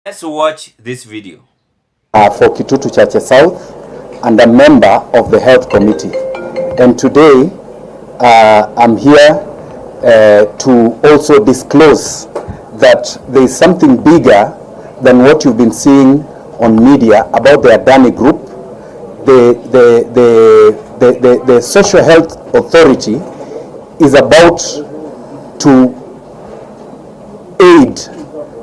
Let's watch this video. For Kitutu Chache South and a member of the Health Committee. And today I'm here to also disclose that there is something bigger than what you've been seeing on media about the Adani Group. The Social Health Authority is about to aid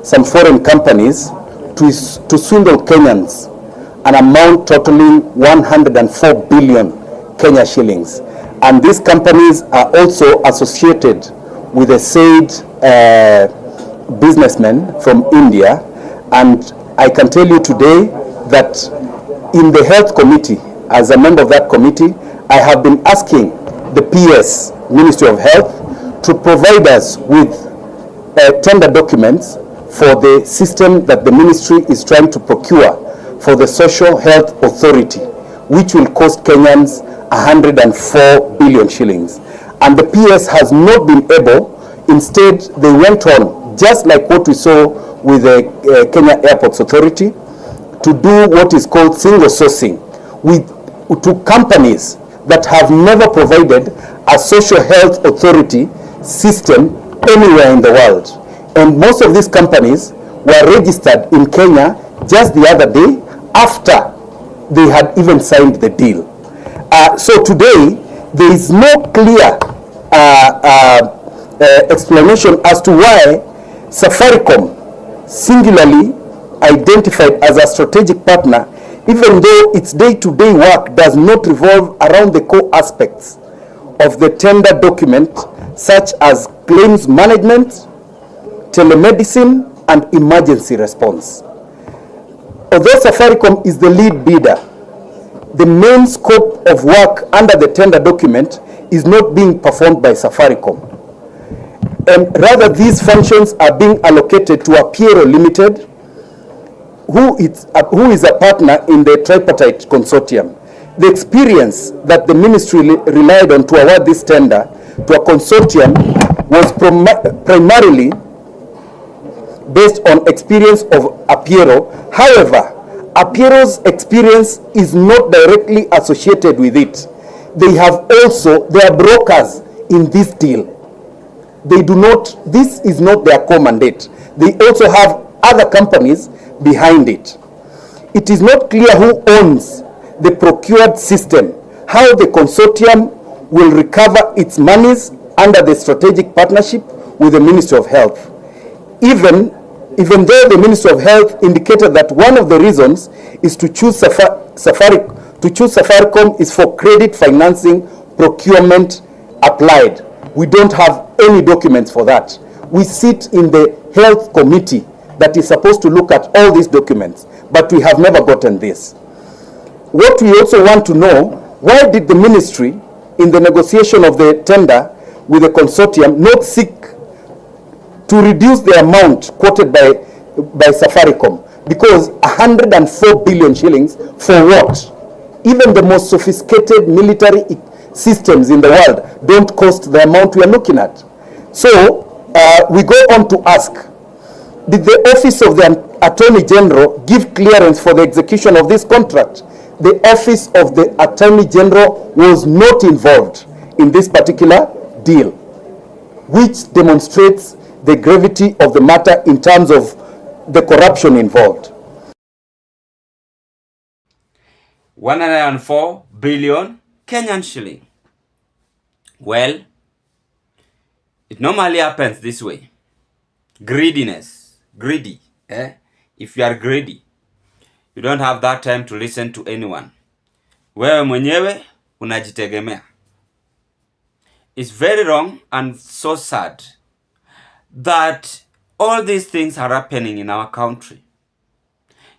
some foreign companies to swindle Kenyans an amount totaling 104 billion Kenya shillings. And these companies are also associated with a said businessman from India. And I can tell you today that in the Health Committee, as a member of that committee, I have been asking the PS, Ministry of Health, to provide us with tender documents for the system that the ministry is trying to procure for the Social Health Authority, which will cost Kenyans 104 billion shillings. And the PS has not been able. Instead, they went on, just like what we saw with the Kenya Airports Authority, to do what is called single sourcing to companies that have never provided a social health authority system anywhere in the world. And most of these companies were registered in Kenya just the other day after they had even signed the deal. So today, there is no clear explanation as to why Safaricom, singularly identified as a strategic partner, even though its day-to-day work does not revolve around the core aspects of the tender document, such as claims management, telemedicine, and emergency response. Although Safaricom is the lead bidder, the main scope of work under the tender document is not being performed by Safaricom. And rather, these functions are being allocated to Appiero Limited, who is a partner in the tripartite consortium. The experience that the ministry relied on to award this tender to a consortium was primarily based on experience of Appiero. However, Appiero's experience is not directly associated with it. They are brokers in this deal. This is not their core mandate. They also have other companies behind it. It is not clear who owns the procured system, how the consortium will recover its monies under the strategic partnership with the Ministry of Health. Even though the Ministry of Health indicated that one of the reasons is to choose Safaricom is for credit financing procurement applied. We don't have any documents for that. We sit in the Health Committee that is supposed to look at all these documents, but we have never gotten this. What we also want to know, why did the ministry, in the negotiation of the tender with the consortium, not seek to reduce the amount quoted by Safaricom? Because 104 billion shillings for what? Even the most sophisticated military systems in the world don't cost the amount we are looking at. So we go on to ask, did the Office of the Attorney General give clearance for the execution of this contract? The Office of the Attorney General was not involved in this particular deal, which demonstrates the gravity of the matter in terms of the corruption involved. 104 billion Kenyan shilling. Well, it normally happens this way. Greedy. If you are greedy, you don't have that time to listen to anyone. Wewe mwenyewe unajitegemea. It's very wrong and so sad that all these things are happening in our country.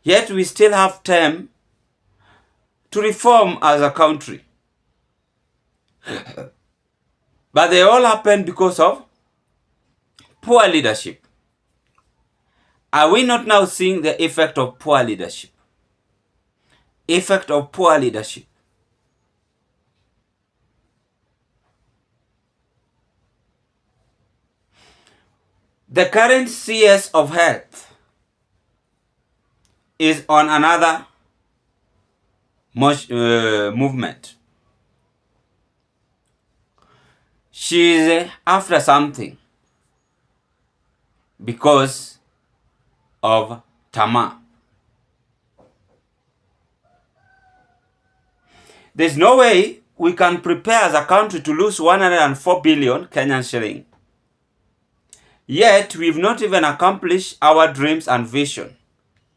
Yet we still have time to reform as a country. But they all happen because of poor leadership. Are we not now seeing the effect of poor leadership? Effect of poor leadership. The current CS of Health is on another movement. She is after something because of Tama. There's no way we can prepare as a country to lose 104 billion Kenyan shilling. Yet we've not even accomplished our dreams and vision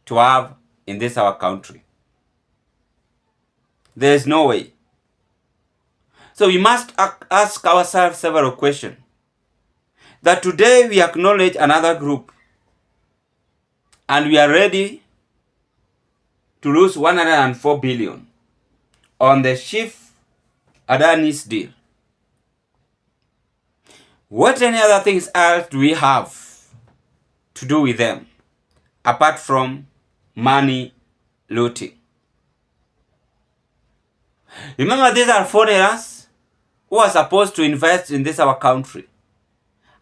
to have in this our country. There's no way. So we must ask ourselves several questions. That today we acknowledge another group and we are ready to lose 104 billion on the SHIF Adani's deal. What any other things else do we have to do with them apart from money looting? Remember, these are foreigners who are supposed to invest in this our country,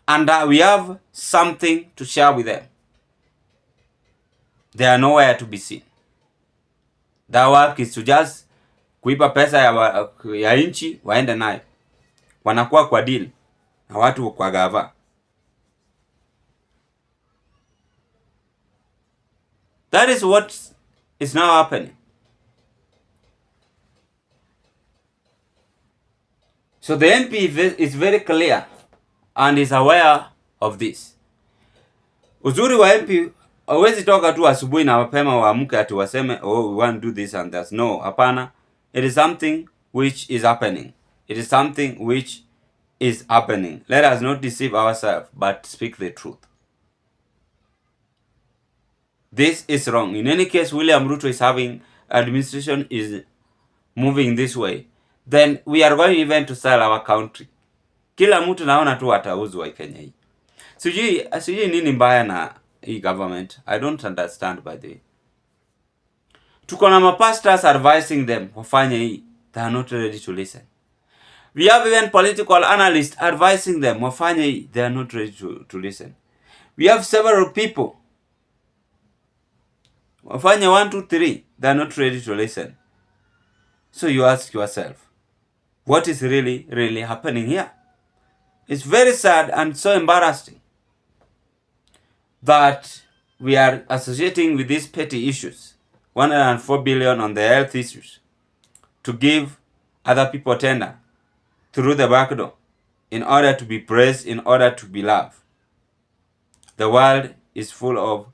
and we have something to share with them. They are nowhere to be seen. Their work is to just kuipa pesa ya inchi waende nayo. Wanakuwa kwa deal na watu kwa gava. That is what is now happening. So the MP is very clear and is aware of this. Uzuri wa MP, hawezi toka tu asubuhi na mapema waamke ati waseme, oh, we want to do this and that. No, hapana. It is something which is happening. It is something which is happening. Let us not deceive ourselves, but speak the truth. This is wrong. In any case, William Ruto is having, administration is moving this way. Then we are going even to sell our country. Kila mtu naona tu atauzwa Kenya hii. Sijui nini mbaya na hii government. I don't understand by the way. Tuko na mapastors advising them wafanye hii. They are not ready to listen. We have even political analysts advising them wafanye hii. They are not ready to listen. We have several people wafanye 1, 2, 3. They are not ready to listen. So you ask yourself, what is really happening here? It's very sad and so embarrassing that we are associating with these petty issues, 104 billion on the health issues, to give other people tender through the back door in order to be praised, in order to be loved. The world is full of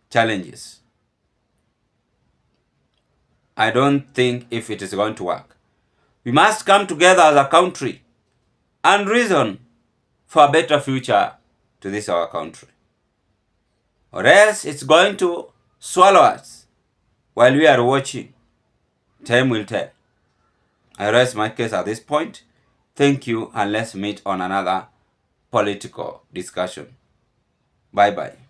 challenges. I don't think if it is going to work. We must come together as a country and reason for a better future to this our country. Or else it's going to swallow us while we are watching. Time will tell. I rest my case at this point. Thank you, and let's meet on another political discussion. Bye-bye.